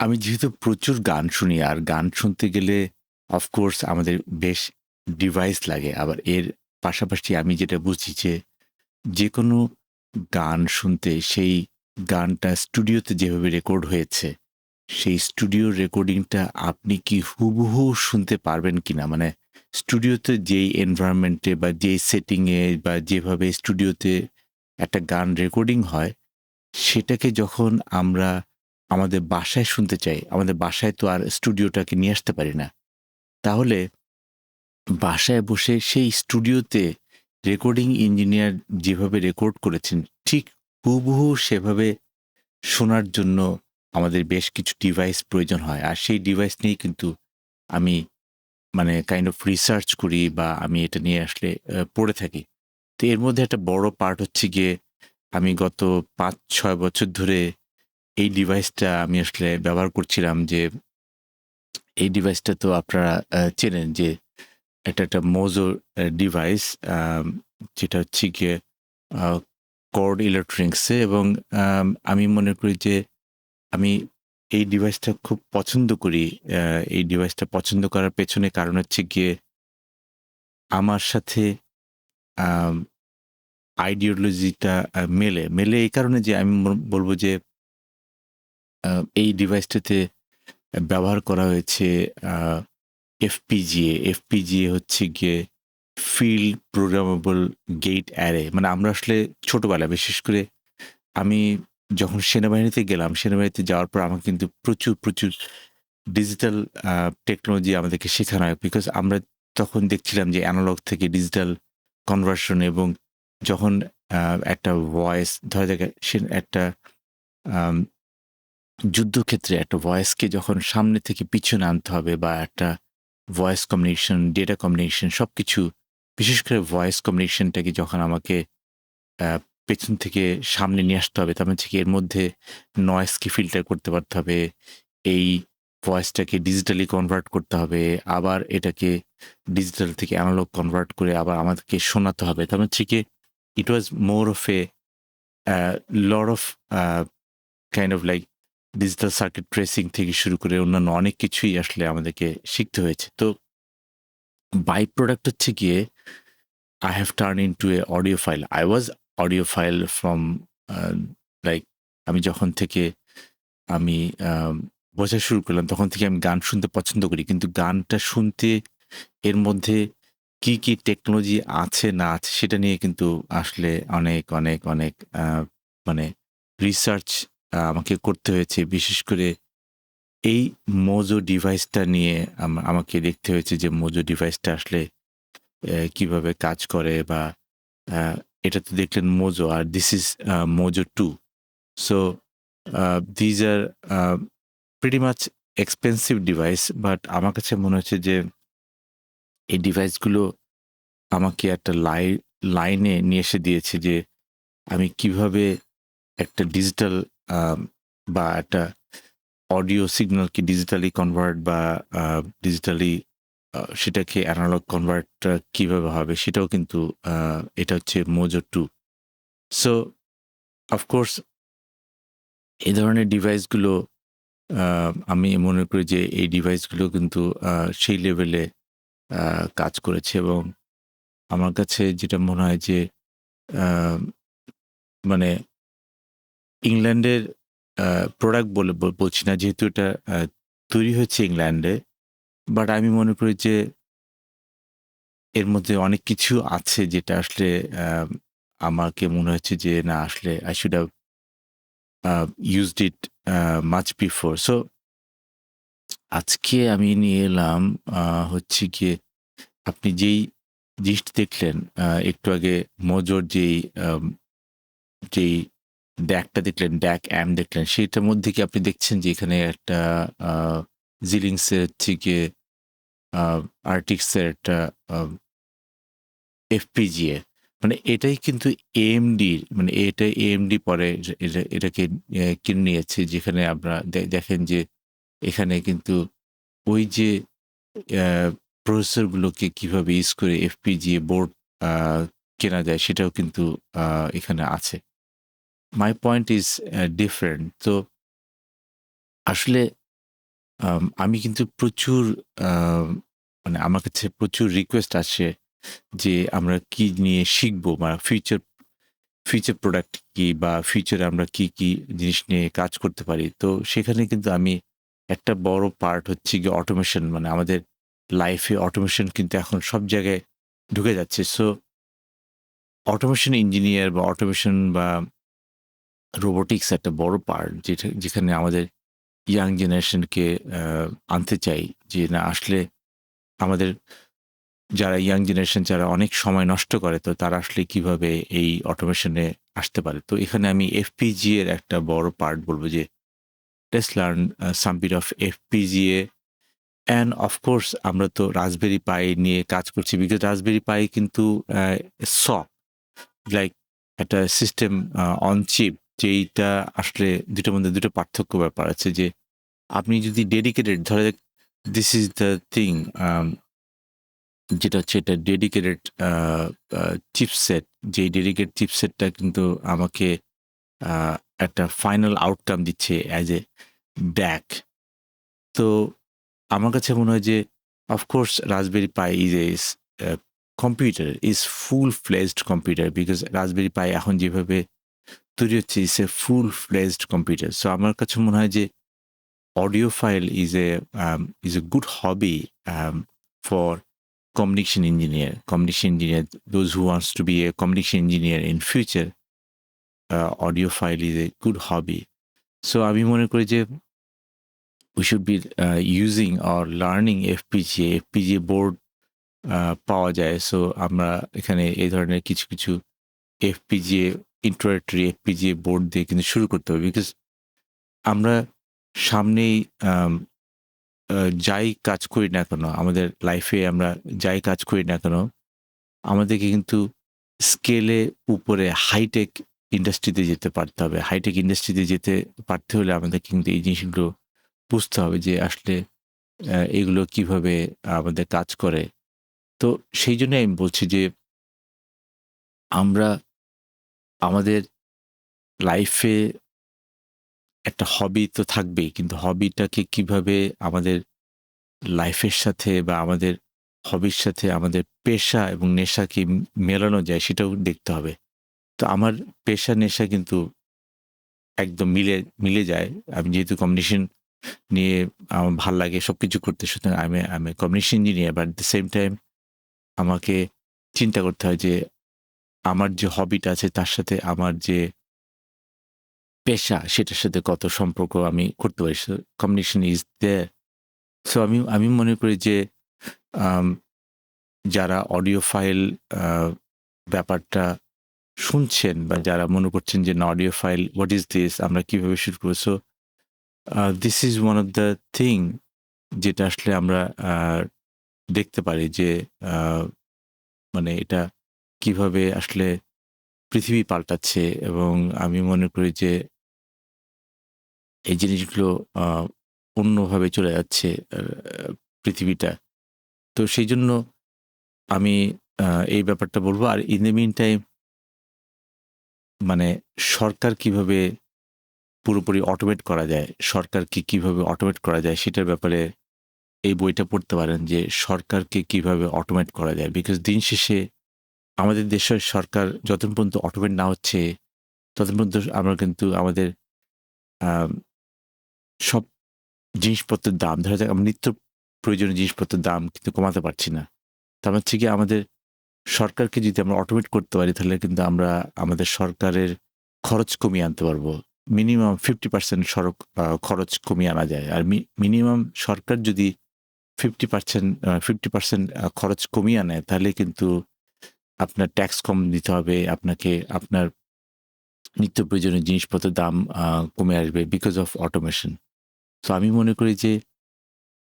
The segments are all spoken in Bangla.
আমি যেহেতু প্রচুর গান শুনি আর গান শুনতে গেলে অফকোর্স আমাদের বেশ ডিভাইস লাগে। আবার এর পাশাপাশি আমি যেটা বুঝি যে, যেকোনো গান শুনতে সেই গানটা স্টুডিওতে যেভাবে রেকর্ড হয়েছে, সেই স্টুডিও রেকর্ডিংটা আপনি কি হুবহু শুনতে পারবেন কিনা? মানে স্টুডিওতে যেই এনভায়রনমেন্টে বা যেই সেটিং এ বা যেভাবে স্টুডিওতে একটা গান রেকর্ডিং হয় সেটাকে যখন আমরা আমাদের বাসায় শুনতে চাই, আমাদের বাসায় তো আর স্টুডিওটাকে নিয়ে আসতে পারি না। তাহলে বাসায় বসে সেই স্টুডিওতে রেকর্ডিং ইঞ্জিনিয়ার যেভাবে রেকর্ড করেছেন, ঠিক হুবহু সেভাবে শোনার জন্য আমাদের বেশ কিছু ডিভাইস প্রয়োজন হয়। আর সেই ডিভাইস নিয়েই কিন্তু আমি মানে কাইন্ড অফ রিসার্চ করি বা আমি এটা নিয়ে আসলে পড়ে থাকি। তো এর মধ্যে একটা বড় পার্ট হচ্ছে গিয়ে আমি গত ৫-৬ বছর ধরে এই ডিভাইসটা আমি আসলে ব্যবহার করছিলাম যে, এই ডিভাইসটা তো আপনারা চেনেন যে, এটা একটা Mozo ডিভাইস যেটা হচ্ছে গিয়ে আ Chord Electronics এ এবং আমি মনে করি যে, আমি এই ডিভাইসটা খুব পছন্দ করি। এই ডিভাইসটা পছন্দ করার পেছনে কারণ হচ্ছে গিয়ে আমার সাথে আম আইডিওলজিটা মেলে। মেলে এই কারণে যে, আমি বলব যে, আ এই ডিভাইসটাতে ব্যবহার করা হয়েছে আ FPGA। FPGA হচ্ছে গিয়ে ফিল্ড প্রোগ্রামেবল গেট অ্যারে। মানে আমরা আসলে ছোটবেলায় বিশেষ করে আমি যখন সেনাবাহিনীতে গেলাম, সেনাবাহিনীতে যাওয়ার পর আমাকে কিন্তু প্রচুর ডিজিটাল আ টেকনোলজি আমাদেরকে শেখানো হয়। বিকজ আমরা তখন দেখছিলাম যে এনালগ থেকে ডিজিটাল কনভার্সন এবং যখন আ একটা ভয়েস ধরা যাক একটা আম যুদ্ধক্ষেত্রে একটা ভয়েসকে যখন সামনে থেকে পিছনে আনতে হবে বা একটা ভয়েস কমিউনিকেশন, ডেটা কমিউনিকেশন সবকিছু বিশেষ করে ভয়েস কমিউনিকেশনটাকে যখন আমাকে আ পেছন থেকে সামনে নিয়ে আসতে হবে, তার মানে হচ্ছে কি এর মধ্যে নয়েজকে ফিল্টার করতে পারতে হবে। এই ভয়েসটাকে ডিজিটালি কনভার্ট করতে হবে। আবার এটাকে ডিজিটাল থেকে এনালগ কনভার্ট করে আবার আমাদেরকে শোনাতে হবে। তার মানে হচ্ছে গিয়ে it was more of a uh lot of uh kind of like digital circuit tracing থেকে শুরু করে অন্যান্য অনেক কিছুই আসলে আমাদেরকে শিখতে হয়েছে। তো বাই প্রোডাক্ট হচ্ছে গিয়ে I have turned into a audiophile. I was audiophile from like আমি যখন থেকে আমি বোঝা শুরু করলাম তখন থেকে আমি গান শুনতে পছন্দ করি। কিন্তু গানটা শুনতে এর মধ্যে কি টেকনোলজি আছে না আছে সেটা নিয়ে কিন্তু আসলে অনেক মানে রিসার্চ আমাকে করতে হয়েছে। বিশেষ করে এই Mozo ডিভাইসটা নিয়ে আমাকে দেখতে হয়েছে যে Mozo ডিভাইসটা আসলে কিভাবে কাজ করে বা আ এটা তো দেখলেন Mozo আর this is Mozo 2. So these are pretty much expensive device but আমার কাছে মনে হচ্ছে যে এই ডিভাইসগুলো আমাকে একটা লাইনে নিয়ে এসে দিয়েছে যে আমি কিভাবে একটা ডিজিটাল আ বা একটা অডিও সিগন্যালকে ডিজিটালি কনভার্ট বা ডিজিটালি সেটাকে এনালগ কনভার্ট কিভাবে হবে সেটাও কিন্তু এটা হচ্ছে Mozo 2. সো অফকোর্স এই ধরনের ডিভাইসগুলো আ আমি মনে করি যে এই ডিভাইসগুলো কিন্তু সেই লেভেলে আ কাজ করেছে এবং আমার কাছে যেটা মনে হয় যে আ মানে ইংল্যান্ডের আ প্রোডাক্ট বলে বলছি না যেহেতু এটা তৈরি হয়েছে ইংল্যান্ডে। বাট আমি মনে করি যে এর মধ্যে অনেক কিছু আছে যেটা আসলে আ আমাকে মনে হচ্ছে যে না আসলে I should have used it much before. So আজকে আমি নিয়ে এলাম আ হচ্ছে গিয়ে আপনি যেই জিনিসটি দেখলেন একটু আগে Mozoর যেই DAC-টা দেখলেন, DAC অ্যাম্প দেখলেন, সেটার মধ্যে কি আপনি দেখছেন যে এখানে একটা আ Xilinx এর হচ্ছে গিয়ে আ RTX এর একটা আ FPGA মানে এটাই কিন্তু AMD মানে এটা AMD পরে এটাকে কিনে নিয়েছে যেখানে আমরা দেখেন যে এখানে কিন্তু ওই যে অ্যা প্রসেসর গুলোকে কিভাবে ইউজ করে FPGA বোর্ড আ কেনা যায় সেটাও কিন্তু আ এখানে আছে। My point is different. তো আসলে আমি কিন্তু প্রচুর মানে আমার কাছে প্রচুর রিকোয়েস্ট আসে যে আমরা কি নিয়ে শিখবো বা ফিউচার প্রোডাক্ট কি বা ফিউচারে আমরা কি জিনিস নিয়ে কাজ করতে পারি। তো সেখানে কিন্তু আমি একটা বড় পার্ট হচ্ছে গিয়ে অটোমেশন, মানে আমাদের লাইফে অটোমেশন কিন্তু এখন সব জায়গায় ঢুকে যাচ্ছে। সো অটোমেশন ইঞ্জিনিয়ার বা অটোমেশন বা রোবোটিক্স একটা বড় পার্ট যেখানে আমাদের ইয়াং জেনারেশনকে আনতে চাই যে না আসলে আমাদের যারা ইয়াং জেনারেশন যারা অনেক সময় নষ্ট করে তো তারা আসলে কিভাবে এই অটোমেশনে আসতে পারে। তো এখানে আমি FPGA এর একটা বড় পার্ট বলব যে let's learn some bit of FPGA and of course আমরা তো রাসবেরি পাই নিয়ে কাজ করছি বিকজ রাসবেরি পাই কিন্তু সফট লাইক একটা সিস্টেম অন চিপ, যেইটা আসলে দুটোর মধ্যে দুটো পার্থক্য ব্যাপার আছে যে আপনি যদি ডেডিকেটেড ধরে দিস ইজ দ্য থিং, যেটা হচ্ছে এটা ডেডিকেটেড চিপসেট, যেই ডেডিকেটেড চিপসেটটা কিন্তু আমাকে একটা ফাইনাল আউটকাম দিচ্ছে অ্যাজ এ ড্যাক। তো আমার কাছে মনে হয় যে of course Raspberry Pi is a computer, is full fledged computer because Raspberry Pi এখন যেভাবে তৈরি হচ্ছে is a full fledged computer. So আমার কাছে মনে হয় যে audiophile is a good hobby for communication engineer, those who wants to be a communication engineer in future. Audiophile is a good hobby. So আমি মনে করি যে we should be using or learning FPGA board পাওয়া যায়। সো আমরা এখানে এই ধরনের কিছু কিছু FPGA introductory FPGA বোর্ড দিয়ে কিন্তু শুরু করতে হবে বিকজ আমরা সামনেই যাই কাজ করি না কেন আমাদের লাইফে, আমরা যাই কাজ করি না কেন আমাদেরকে কিন্তু স্কেলে উপরে হাইটেক ইন্ডাস্ট্রিতে যেতে পারতে হবে। হাইটেক ইন্ডাস্ট্রিতে যেতে পারতে হলে আমাদের কিন্তু এই জিনিসগুলো বুঝতে হবে যে আসলে এগুলো কিভাবে আমাদের কাজ করে। তো সেই জন্য আমি বলছি যে আমরা আমাদের লাইফে একটা হবি তো থাকবেই, কিন্তু হবিটাকে কিভাবে আমাদের লাইফের সাথে বা আমাদের হবির সাথে আমাদের পেশা এবং নেশাকে মেলানো যায় সেটাও দেখতে হবে। তো আমার পেশা নেশা কিন্তু একদম মিলে যায়। আমি যেহেতু কম্বিনেশন নিয়ে আমার ভাল লাগে সবকিছু করতে, সুতরাং আমি combination engineer, but at the same time আমাকে চিন্তা করতে হয় যে আমার যে হবিটা আছে তার সাথে আমার যে পেশা সেটার সাথে কত সম্পর্ক আমি করতে পারি। So combination is there. So আমি মনে করি যে আম যারা অডিও ফাইল ব্যাপারটা শুনছেন বা যারা মনে করছেন যে না audio file what is this, আমরা কিভাবে শুরু করবো। So this is one of the thing যেটা আসলে আমরা দেখতে পারি যে মানে এটা কিভাবে আসলে পৃথিবী পাল্টাচ্ছে এবং আমি মনে করি যে এই জিনিসগুলো অন্যভাবে চলে যাচ্ছে পৃথিবীটা। তো সেই জন্য আমি এই ব্যাপারটা বলবো। আর ইন দ্য মিন টাইম মানে সরকার কিভাবে পুরোপুরি অটোমেট করা যায়, সরকারকে কিভাবে অটোমেট করা যায় সেটার ব্যাপারে এই বইটা পড়তে পারেন যে সরকারকে কিভাবে অটোমেট করা যায়। বিকজ দিন শেষে আমাদের দেশের সরকার যতক্ষণ পর্যন্ত অটোমেট না হচ্ছে ততক্ষণ পর্যন্ত আমরা কিন্তু আমাদের সব জিনিসপত্রের দাম, ধরা যাক আমরা নিত্য প্রয়োজনীয় জিনিসপত্রের দাম কিন্তু কমাতে পারছি না। তার হচ্ছে কি আমাদের সরকারকে যদি আমরা অটোমেট করতে পারি তাহলে কিন্তু আমরা আমাদের সরকারের খরচ কমিয়ে আনতে পারবো। মিনিমাম 50% খরচ কমিয়ে আনা যায়। আর মিনিমাম সরকার যদি 50% খরচ কমিয়ে আনে তাহলে কিন্তু আপনার ট্যাক্স কম দিতে হবে, আপনাকে আপনার নিত্য প্রয়োজনীয় জিনিসপত্রের দাম কমে আসবে বিকজ অফ অটোমেশন। সো আমি মনে করি যে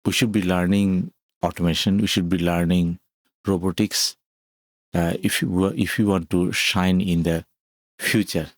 we should be learning automation, we should be learning robotics if you want to shine in the future.